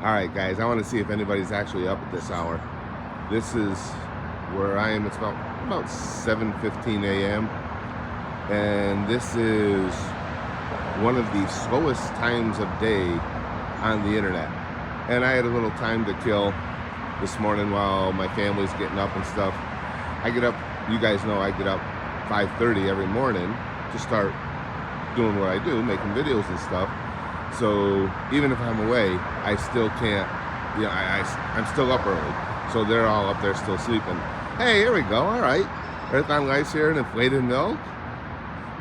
Alright guys, I want to see if anybody's actually up at this hour. This is where I am. It's about 7:15 a.m. and this is one of the slowest times of day on the internet. And I had a little time to kill this morning while my family's getting up and stuff. I get up, you guys know I get up 5:30 every morning to start doing what I do, making videos and stuff. So even if I'm away, I still can't, I'm still up early. So they're all up there still sleeping. Hey, here we go, all right. Earth on Life's here and inflated milk.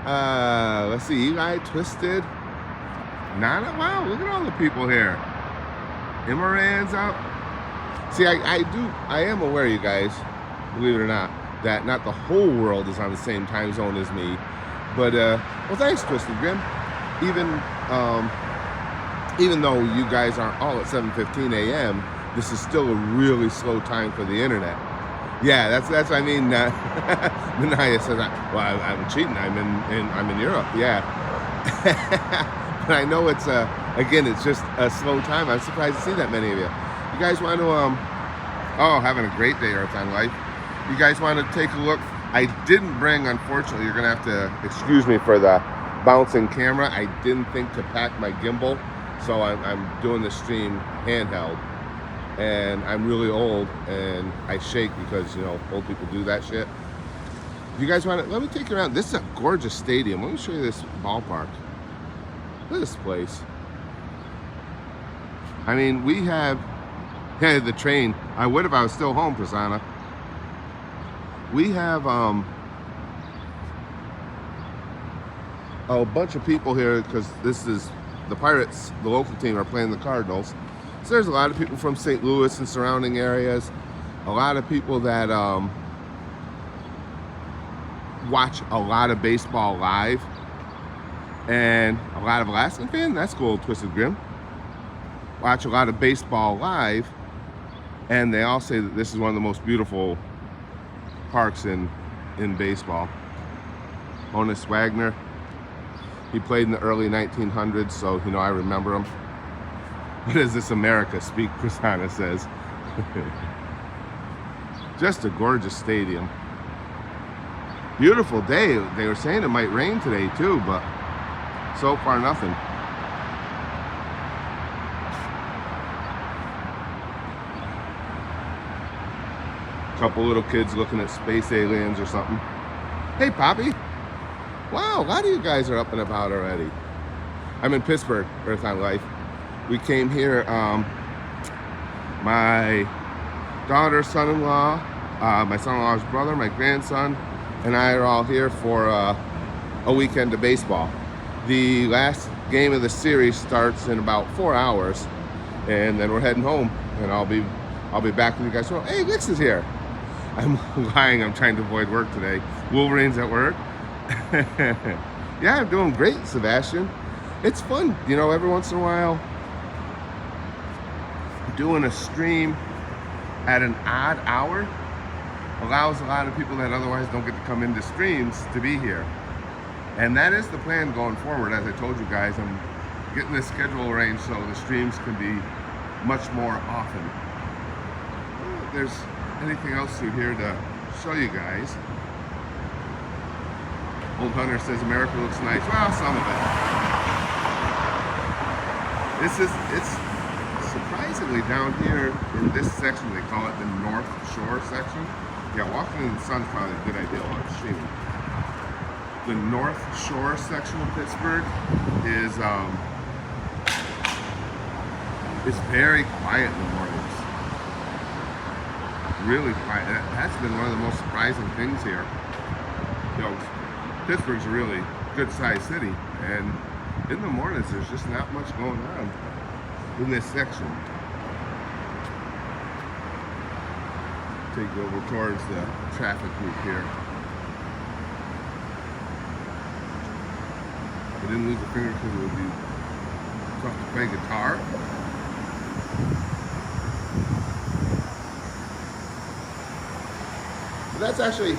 Let's see, Eli, Twisted, Nana, wow, look at all the people here. Imaran's up. See, I am aware, you guys, believe it or not, that not the whole world is on the same time zone as me. But, well, thanks, Twisted Grim. Even though you guys aren't all at 7:15 a.m., this is still a really slow time for the internet. Yeah, that's what I mean. Manaya says, well, I'm cheating. I'm in Europe. Yeah. But I know it's again, it's just a slow time. I'm surprised to see that many of you. You guys want to having a great day, Earth on Life. You guys want to take a look? I didn't bring, unfortunately, you're gonna have to excuse me for the bouncing camera. I didn't think to pack my gimbal, so I'm doing the stream handheld. And I'm really old and I shake because, old people do that shit. If you guys want to, let me take you around. This is a gorgeous stadium. Let me show you this ballpark. Look at this place. I mean, we have the train. I would if I was still home, Prasanna. We have a bunch of people here because this is the Pirates, the local team, are playing the Cardinals. So there's a lot of people from St. Louis and surrounding areas. A lot of people that watch a lot of baseball live. And a lot of Alaskan fans, that's cool, Twisted Grim. Watch a lot of baseball live. And they all say that this is one of the most beautiful parks in baseball. Honus Wagner. He played in the early 1900s, so, I remember him. What does this America speak, Prasanna says. Just a gorgeous stadium. Beautiful day. They were saying it might rain today too, but so far nothing. Couple little kids looking at space aliens or something. Hey, Poppy. Wow, a lot of you guys are up and about already. I'm in Pittsburgh, Earth on Life. We came here, my daughter's son-in-law, my son-in-law's brother, my grandson, and I are all here for a weekend of baseball. The last game of the series starts in about 4 hours, and then we're heading home, and I'll be back with you guys. So, hey, Vix is here. I'm lying, I'm trying to avoid work today. Wolverine's at work. Yeah, I'm doing great, Sebastian. It's fun, every once in a while, doing a stream at an odd hour allows a lot of people that otherwise don't get to come into streams to be here. And that is the plan going forward. As I told you guys, I'm getting this schedule arranged so the streams can be much more often. If there's anything else through here to show you guys. Old Hunter says America looks nice. Well, some of it. It's surprisingly down here in this section, they call it the North Shore section. Yeah, walking in the sun's probably a good idea while I'm streaming. The North Shore section of Pittsburgh is very quiet in the mornings. Really quiet. That's been one of the most surprising things here. Pittsburgh's a really good-sized city, and in the mornings there's just not much going on in this section. Take you over towards the traffic loop here. I didn't lose a finger because it would be tough to play guitar. But that's actually,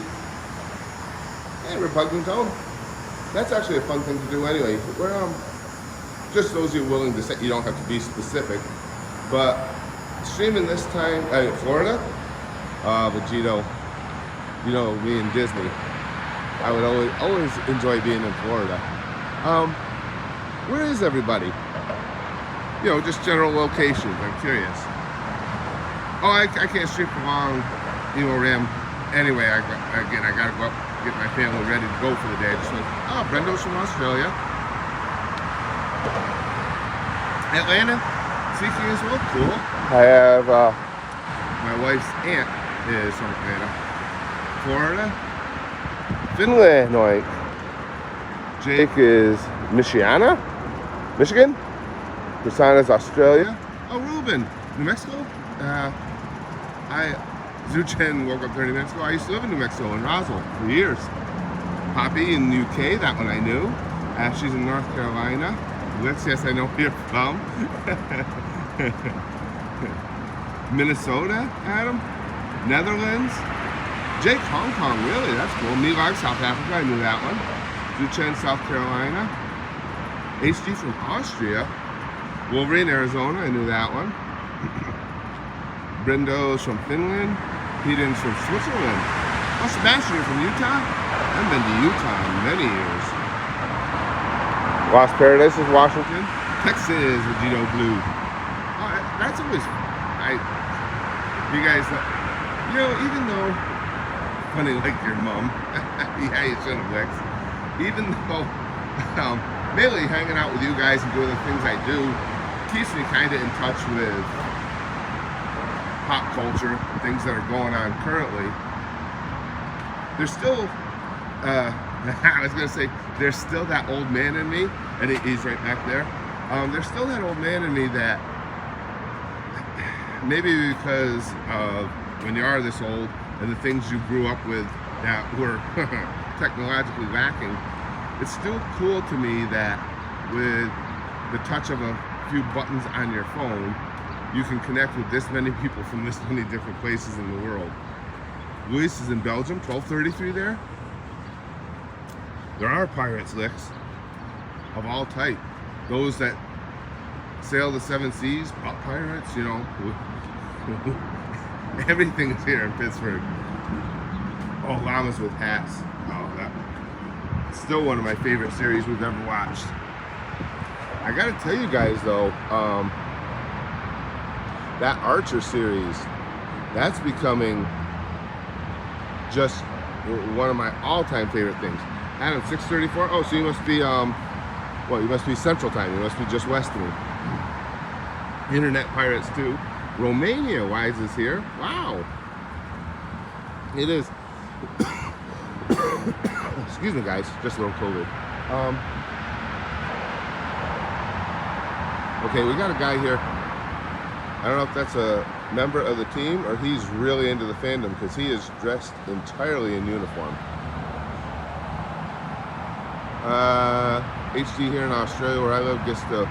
hey, repugnant tone. That's actually a fun thing to do anyway. We're just those you're willing to set. You don't have to be specific. But streaming this time, Florida, Vegito, me and Disney, I would always enjoy being in Florida. Where is everybody? Just general locations. I'm curious. Oh, I can't stream for long. Ram. Anyway, I gotta go up, get my family ready to go for the day. I just went, Brendo's from Australia. Atlanta, speaking as well, cool. I have, my wife's aunt is from Atlanta. Florida. Finland. Jake is Michigan. Prasanna's Australia. Oh, Ruben, New Mexico. Zuchen woke up 30 minutes ago. I used to live in New Mexico, in Roswell, for years. Poppy in the UK, that one I knew. Ashley's in North Carolina. Liz, yes, I know where you're from. Minnesota, Adam. Netherlands. Jake, Hong Kong, really, that's cool. Milag, South Africa, I knew that one. Zuchen, South Carolina. HD from Austria. Wolverine, Arizona, I knew that one. Brendo's from Finland. Peden's from Switzerland. Oh, Sebastian, you're from Utah? I haven't been to Utah in many years. Lost Paradise is Washington. Texas, Vegito Blue. Oh, that's always, you guys, even though, funny like your mom, yeah, you shouldn't have, Lex. Even though, mainly hanging out with you guys and doing the things I do keeps me kind of in touch with pop culture, things that are going on currently. There's still, I was going to say, there's still that old man in me, and he's right back there. There's still that old man in me that, maybe because of when you are this old and the things you grew up with that were technologically lacking, it's still cool to me that with the touch of a few buttons on your phone, you can connect with this many people from this many different places in the world. Luis is in Belgium, 12:33 there. There are pirates, Licks, of all type. Those that sail the seven seas, pirates, everything is here in Pittsburgh. Oh, llamas with hats. Oh, that's still one of my favorite series we've ever watched. I gotta tell you guys though, that Archer series, that's becoming just one of my all-time favorite things. Adam, 6:34. Oh, so you must be you must be Central Time. You must be just west of me. Internet pirates too. Romania, Wise is here. Wow. It is. Excuse me, guys. Just a little COVID. Okay, we got a guy here. I don't know if that's a member of the team or he's really into the fandom because he is dressed entirely in uniform. HD here in Australia where I live gets to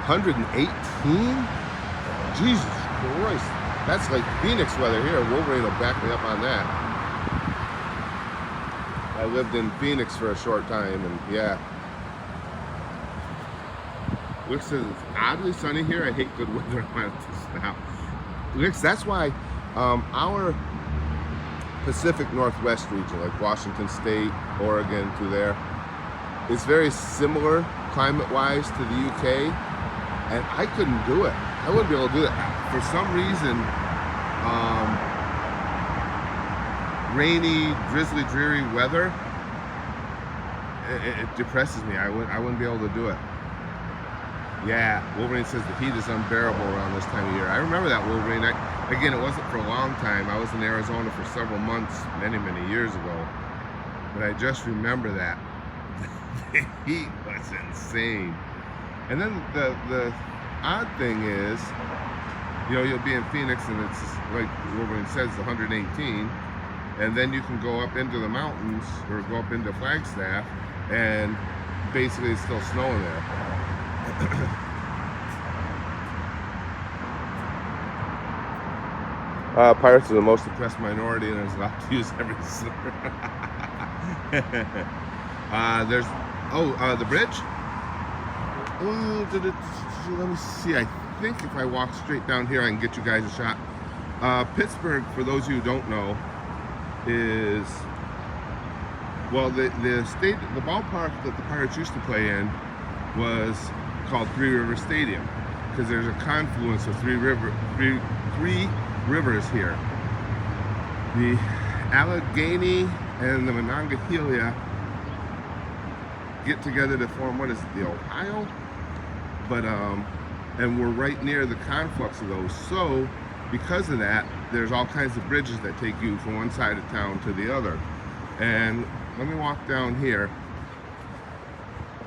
118? Jesus Christ. That's like Phoenix weather here. Wolverine will back me up on that. I lived in Phoenix for a short time and yeah. Looks says it's oddly sunny here. I hate good weather. I want to stop. Looks, that's why our Pacific Northwest region, like Washington State, Oregon, through there, is very similar climate-wise to the UK, and I couldn't do it. I wouldn't be able to do it. For some reason, rainy, drizzly, dreary weather, it depresses me. I wouldn't be able to do it. Yeah, Wolverine says the heat is unbearable around this time of year. I remember that, Wolverine. Again, it wasn't for a long time. I was in Arizona for several months, many, many years ago. But I just remember that. The heat was insane. And then the odd thing is, you'll be in Phoenix and it's like Wolverine says, 118. And then you can go up into the mountains or go up into Flagstaff and basically it's still snowing there. Pirates are the most oppressed minority and is allowed to use every slur. There's the bridge. Let me see. I think if I walk straight down here, I can get you guys a shot. Pittsburgh, for those of you who don't know, is, well, the ballpark that the Pirates used to play in was called Three Rivers Stadium, because there's a confluence of three rivers here. The Allegheny and the Monongahela get together to form, what is it, the Ohio? But and we're right near the conflux of those. So because of that, there's all kinds of bridges that take you from one side of town to the other. And let me walk down here.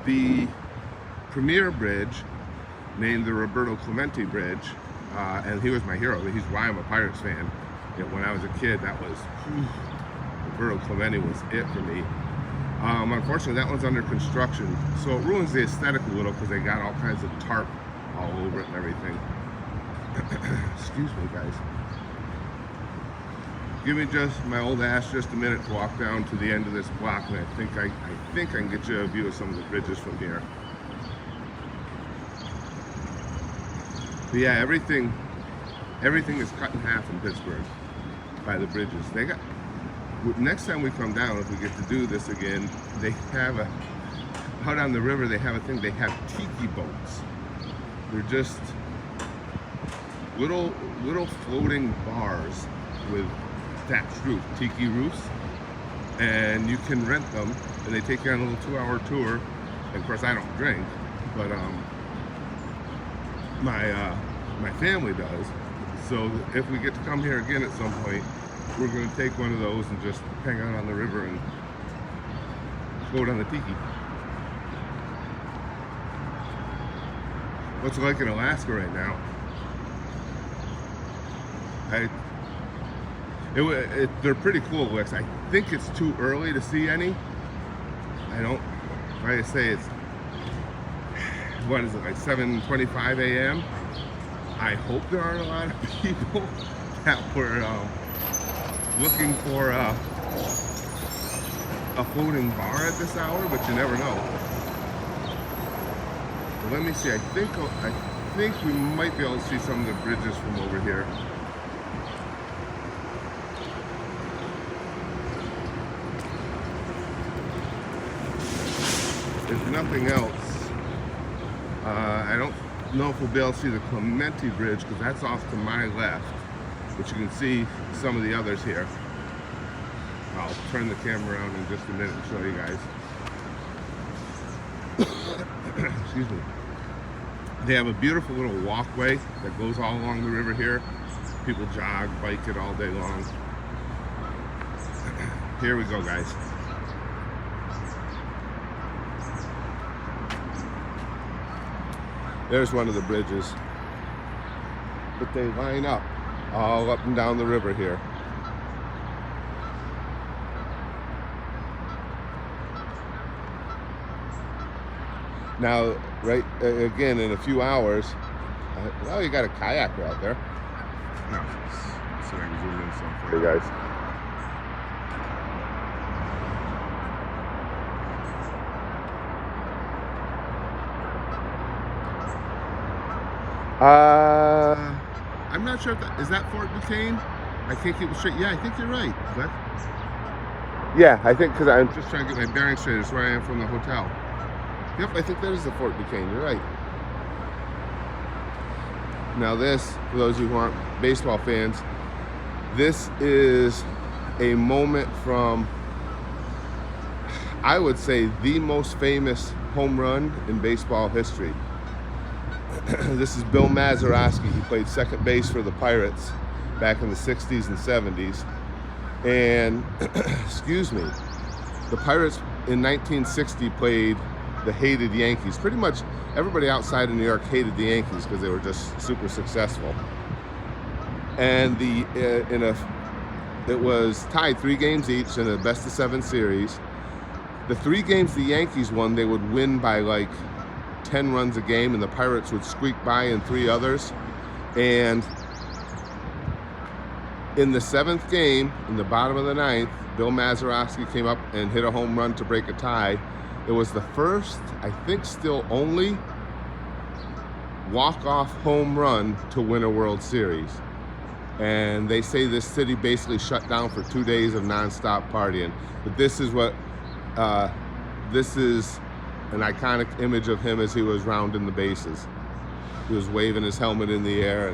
The premier bridge, named the Roberto Clemente Bridge, and he was my hero. He's why I'm a Pirates fan. You know, when I was a kid, that was, Roberto Clemente was it for me. Unfortunately, that one's under construction, so it ruins the aesthetic a little because they got all kinds of tarp all over it and everything. Excuse me, guys. Give me just my old ass just a minute to walk down to the end of this block, and I think I can get you a view of some of the bridges from here. But yeah, everything is cut in half in Pittsburgh by the bridges. They got. Next time we come down, if we get to do this again, they have out on the river. They have a thing. They have tiki boats. They're just little floating bars with thatched roof, tiki roofs, and you can rent them. And they take you on a little 2-hour tour. And of course, I don't drink, but my family does. So if we get to come here again at some point, we're going to take one of those and just hang out on the river and float on the tiki. What's it like in Alaska right now? They're pretty cool, Lex. I think it's too early to see any. Like I say, it's, what is it, like 7:25 a.m.? I hope there aren't a lot of people that were looking for a floating bar at this hour, but you never know. But let me see. I think we might be able to see some of the bridges from over here. If nothing else, I don't know if we'll be able to see the Clemente Bridge because that's off to my left. But you can see some of the others here. I'll turn the camera around in just a minute and show you guys. Excuse me. They have a beautiful little walkway that goes all along the river here. People jog, bike it all day long. Here we go, guys. There's one of the bridges. But they line up all up and down the river here. Now, right again, in a few hours, well, you got a kayaker out there. No, so I can zoom in some for you guys. I'm not sure if is that Fort Duquesne? I think it was straight. Yeah, I think you're right. What? Yeah, I think because I'm just trying to get my bearings straight. That's where I am from the hotel. Yep, I think that is the Fort Duquesne. You're right. Now this, for those of you who aren't baseball fans, this is a moment from, I would say, the most famous home run in baseball history. This is Bill Mazeroski. He played second base for the Pirates back in the 60s and 70s. And, excuse me, the Pirates in 1960 played the hated Yankees. Pretty much everybody outside of New York hated the Yankees because they were just super successful. And it was tied 3 games each in a best-of-7 series. The 3 games the Yankees won, they would win by like 10 runs a game, and the Pirates would squeak by in 3 others. And in the 7th game, in the bottom of the 9th, Bill Mazeroski came up and hit a home run to break a tie. It was the first, I think still only, walk-off home run to win a World Series. And they say this city basically shut down for 2 days of nonstop partying. But this is what, this is an iconic image of him as he was rounding the bases. He was waving his helmet in the air,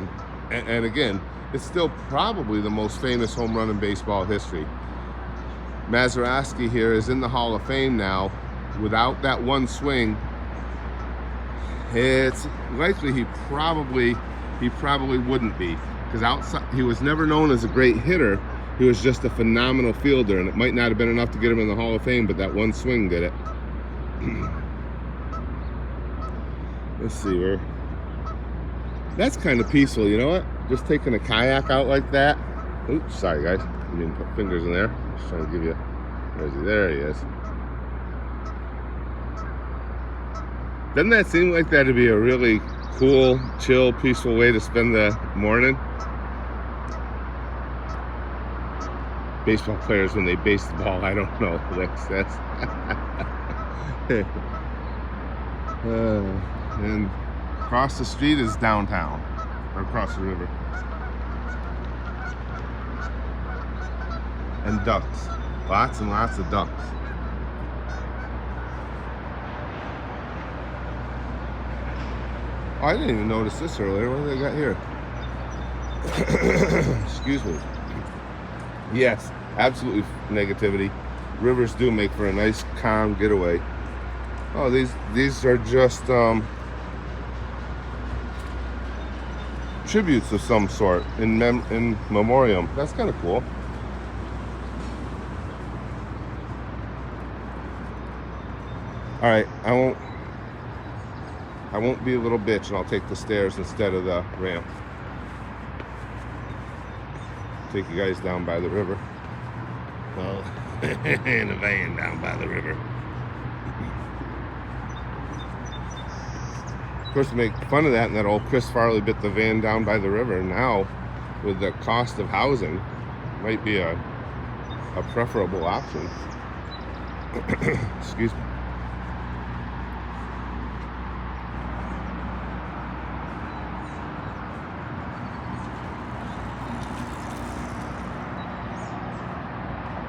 and again, it's still probably the most famous home run in baseball history. Mazeroski here is in the Hall of Fame now. Without that one swing, it's likely he probably wouldn't be, because outside he was never known as a great hitter. He was just a phenomenal fielder, and it might not have been enough to get him in the Hall of Fame, but that one swing did it. Let's see where. That's kind of peaceful, you know what? Just taking a kayak out like that. Oops, sorry guys. I didn't put fingers in there. Just trying to give you. Where is he? There he is. Doesn't that seem like that'd be a really cool, chill, peaceful way to spend the morning? Baseball players, when they base the ball, I don't know. Like says. And across the street is downtown, or across the river. And ducks. Lots and lots of ducks. Oh, I didn't even notice this earlier. What do they got here? Excuse me. Yes, absolutely negativity. Rivers do make for a nice, calm getaway. Oh, these are just tributes of some sort in memoriam. That's kind of cool. All right, I won't be a little bitch, and I'll take the stairs instead of the ramp. Take you guys down by the river. Well, in a van down by the river. Of course, to make fun of that, and that old Chris Farley bit the van down by the river. Now, with the cost of housing, might be a preferable option. Excuse me.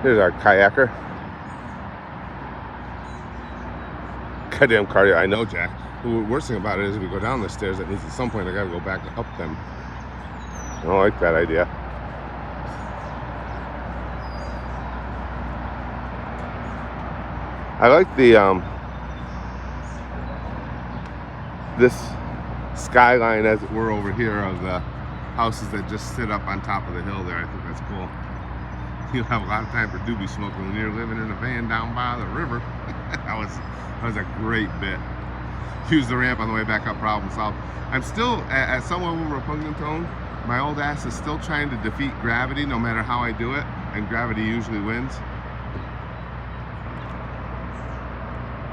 Here's our kayaker. Goddamn cardio. I know, Jack. The worst thing about it is if we go down the stairs, that means at some point I gotta go back up them. I don't like that idea. I like the this skyline, as it were, over here of the houses that just sit up on top of the hill there. I think that's cool. You'll have a lot of time for doobie smoking when you're living in a van down by the river. that was a great bit. Use the ramp on the way back up, problem solved. I'm still, at somewhat of a repugnant tone, my old ass is still trying to defeat gravity no matter how I do it, and gravity usually wins.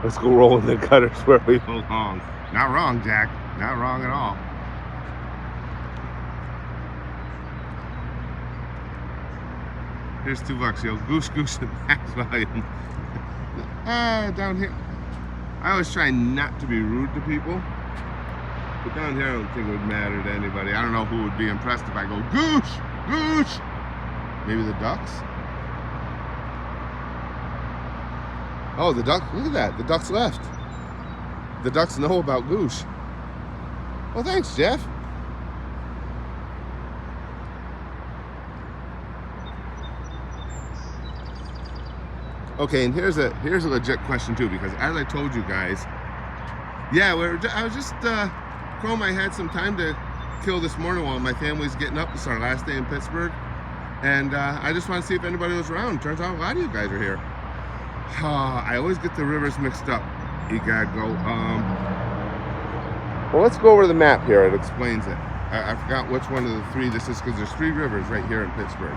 Let's go roll in the gutters where we belong. Not wrong, Jack. Not wrong at all. Here's $2, yo. Goose and max volume. Down here. I always try not to be rude to people. But down here I don't think it would matter to anybody. I don't know who would be impressed if I go, Goose! Maybe the ducks? Oh, the duck, look at that. The ducks left. The ducks know about Goose. Well, thanks, Jeff. Okay, and here's a legit question too, because as I told you guys, yeah, I was just Chrome. I had some time to kill this morning while my family's getting up. It's our last day in Pittsburgh, and I just want to see if anybody was around. Turns out a lot of you guys are here. I always get the rivers mixed up. You gotta go. Well, let's go over the map here. It explains it. I forgot which one of the three this is, because there's 3 rivers right here in Pittsburgh.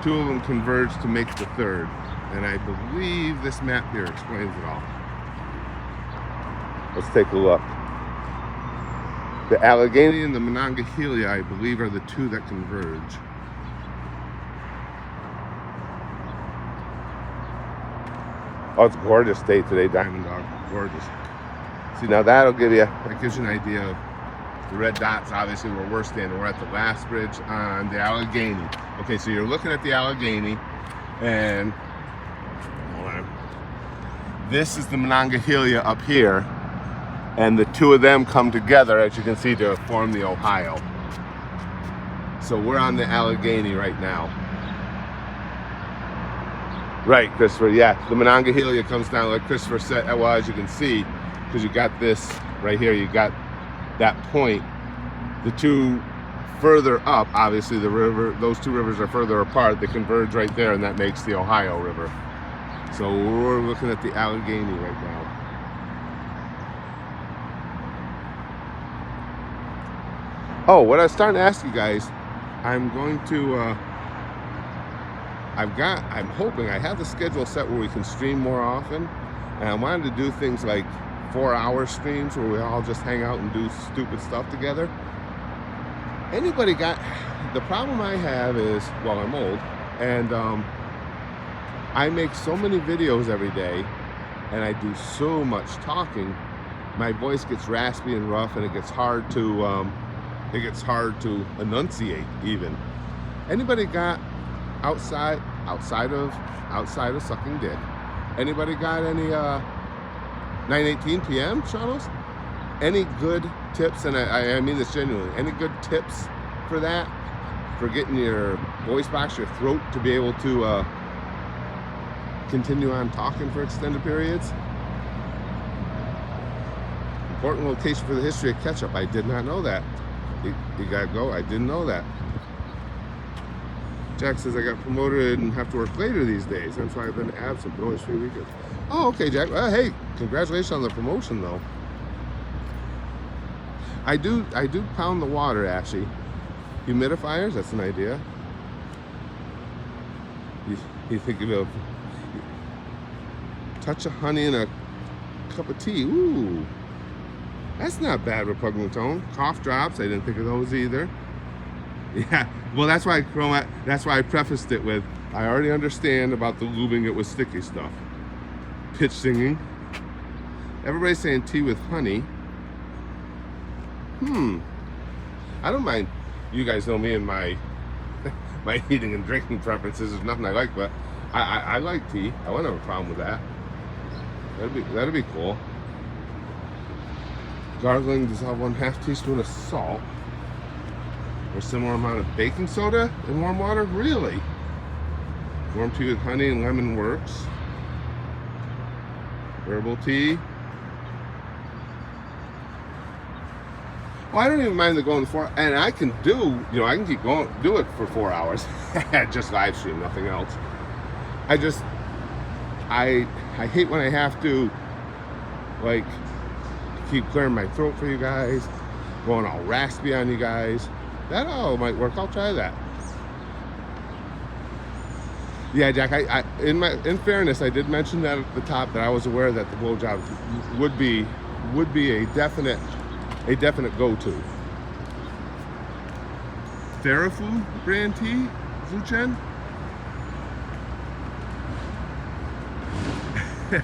2 of them converge to make the 3rd. And I believe this map here explains it all. Let's take a look. The Allegheny and the Monongahela, I believe, are the 2 that converge. Oh, it's a gorgeous day today, Diamond Dog. Gorgeous. See, now that gives you an idea of The red dots, obviously, where we're standing. We're at the last bridge on the Allegheny. Okay, so you're looking at the Allegheny, and hold on. This is the Monongahela up here, and the two of them come together, as you can see, to form the Ohio. So we're on the Allegheny right now. Right, Christopher, yeah. The Monongahela comes down, like Christopher said, well, as you can see, because you got this right here, you got that point. The two further up, obviously the river, those two rivers are further apart. They converge right there, and that makes the Ohio River. So we're looking at the Allegheny right now. Oh, what I was starting to ask you guys, I'm going to, I'm hoping I have the schedule set where we can stream more often. And I wanted to do things like 4-hour streams where we all just hang out and do stupid stuff together. Anybody got, the problem I have is, well, I'm old, and I make so many videos every day, and I do so much talking, my voice gets raspy and rough, and it gets hard to enunciate even. Anybody got outside of sucking dick? Anybody got any 9:18 p.m. channels? Any good tips? And I mean this genuinely. Any good tips for that? For getting your voice box, your throat to be able to continue on talking for extended periods? Important location for the history of ketchup. I did not know that. You gotta go. I didn't know that. Jack says I got promoted and have to work later these days. That's why I've been absent, but always 3 weekends. Oh, okay, Jack. Hey, congratulations on the promotion, though. I do pound the water, Ashley. Humidifiers, that's an idea. You think of a touch of honey in a cup of tea. Ooh, that's not bad, repugnant tone. Cough drops, I didn't think of those either. Yeah, well, that's why I prefaced it with, I already understand about the lubing it with sticky stuff. Pitch singing. Everybody's saying tea with honey. I don't mind. You guys know me and my my eating and drinking preferences. There's nothing I like, but I like tea. I wouldn't have a problem with that. That'd be cool. Gargling, dissolve 1/2 teaspoon of salt or similar amount of baking soda in warm water. Really? Warm tea with honey and lemon works. Herbal tea. Well, I don't even mind the going 4, and I can do, I can keep going, do it for 4 hours. Just live stream, nothing else. I hate when I have to, like, keep clearing my throat for you guys, going all raspy on you guys. That might work. I'll try that. Yeah, Jack. In fairness, I did mention that at the top that I was aware that the blowjob would be a definite go-to. Therafu brand tea, Zuchen.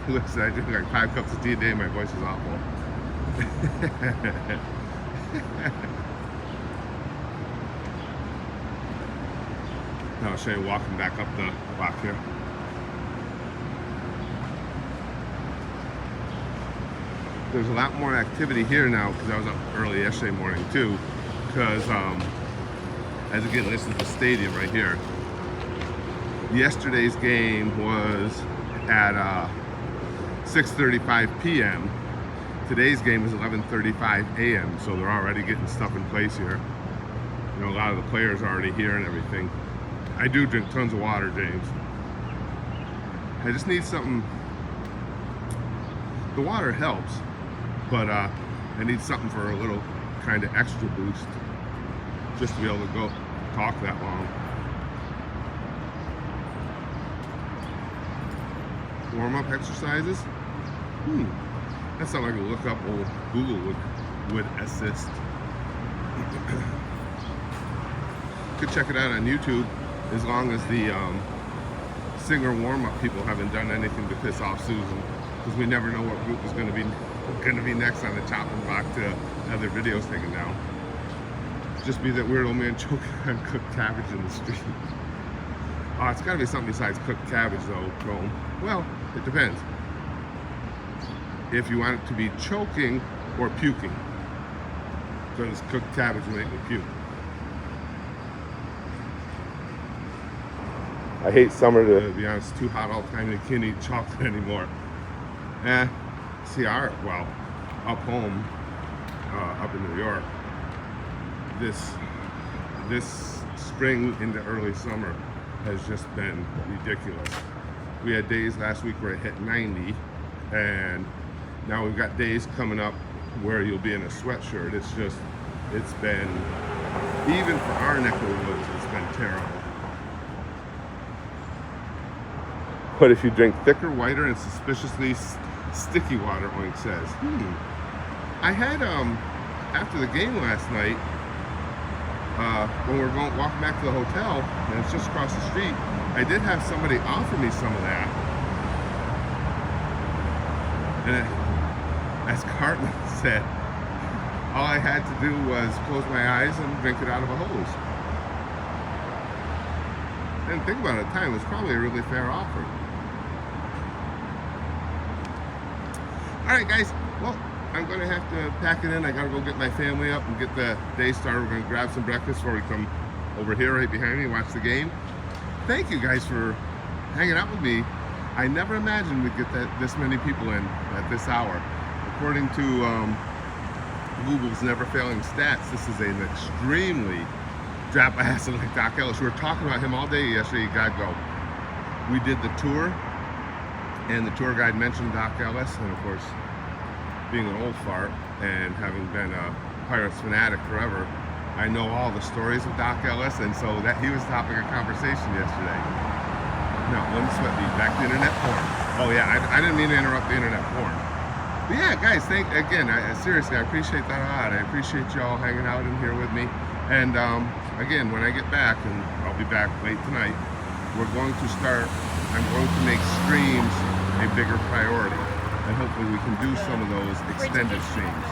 Listen, I drink like 5 cups of tea a day. My voice is awful. Now I'll show you walking back up the block here. There's a lot more activity here now because I was up early yesterday morning too. Because as again, this is the stadium right here. Yesterday's game was at 6:35 p.m. Today's game is 11:35 a.m. So they're already getting stuff in place here. A lot of the players are already here and everything. I do drink tons of water, James. I just need something. The water helps, but I need something for a little kind of extra boost, just to be able to go talk that long. Warm-up exercises. That's something I can look up, or Google would assist. Could check it out on YouTube, as long as the singer warm-up people haven't done anything to piss off Susan, because we never know what group is going to be next on the chopping block to have their videos taken down. just be that weird old man choking on cooked cabbage in the street. Oh, it's gotta be something besides cooked cabbage though, Chrome. Well, it depends. If you want it to be choking or puking. Because cooked cabbage will make me puke. I hate summer, to be honest. It's too hot all the time and you can't eat chocolate anymore. See, well, up home, up in New York, this spring into early summer has just been ridiculous. We had days last week where it hit 90, and now we've got days coming up where you'll be in a sweatshirt. It's been, even for our neck of the woods, it's been terrible. But if you drink thicker, whiter, and suspiciously sticky water, Oink says. I had, after the game last night, when we were walking back to the hotel, and it's just across the street, I did have somebody offer me some of that. And as Cartman said, all I had to do was close my eyes and drink it out of a hose. I didn't think about it at the time. It was probably a really fair offer. Alright guys, well, I'm going to have to pack it in. I got to go get my family up and get the day started. We're going to grab some breakfast before we come over here right behind me and watch the game. Thank you guys for hanging out with me. I never imagined we'd get this many people in at this hour. According to Google's never failing stats, this is an extremely drop acid like Doc Ellis. We were talking about him all day yesterday. God go. We did the tour, and the tour guide mentioned Doc Ellis, and of course, being an old fart and having been a Pirates fanatic forever, I know all the stories of Doc Ellis, and so that he was topic of conversation yesterday. Now, one sweat me back to internet porn. Oh yeah, I didn't mean to interrupt the internet porn. But yeah, guys, seriously, I appreciate that a lot. I appreciate y'all hanging out in here with me. And again, when I get back, and I'll be back late tonight, I'm going to make streams a bigger priority. And hopefully we can do some of those extended streams.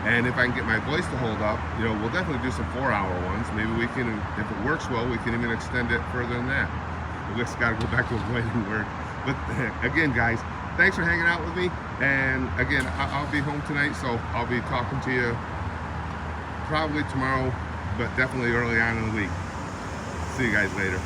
And if I can get my voice to hold up, we'll definitely do some 4-hour ones. Maybe we can, if it works well, we can even extend it further than that. We just got to go back to avoiding work. But again, guys, thanks for hanging out with me. And again, I'll be home tonight, so I'll be talking to you probably tomorrow, but definitely early on in the week. See you guys later.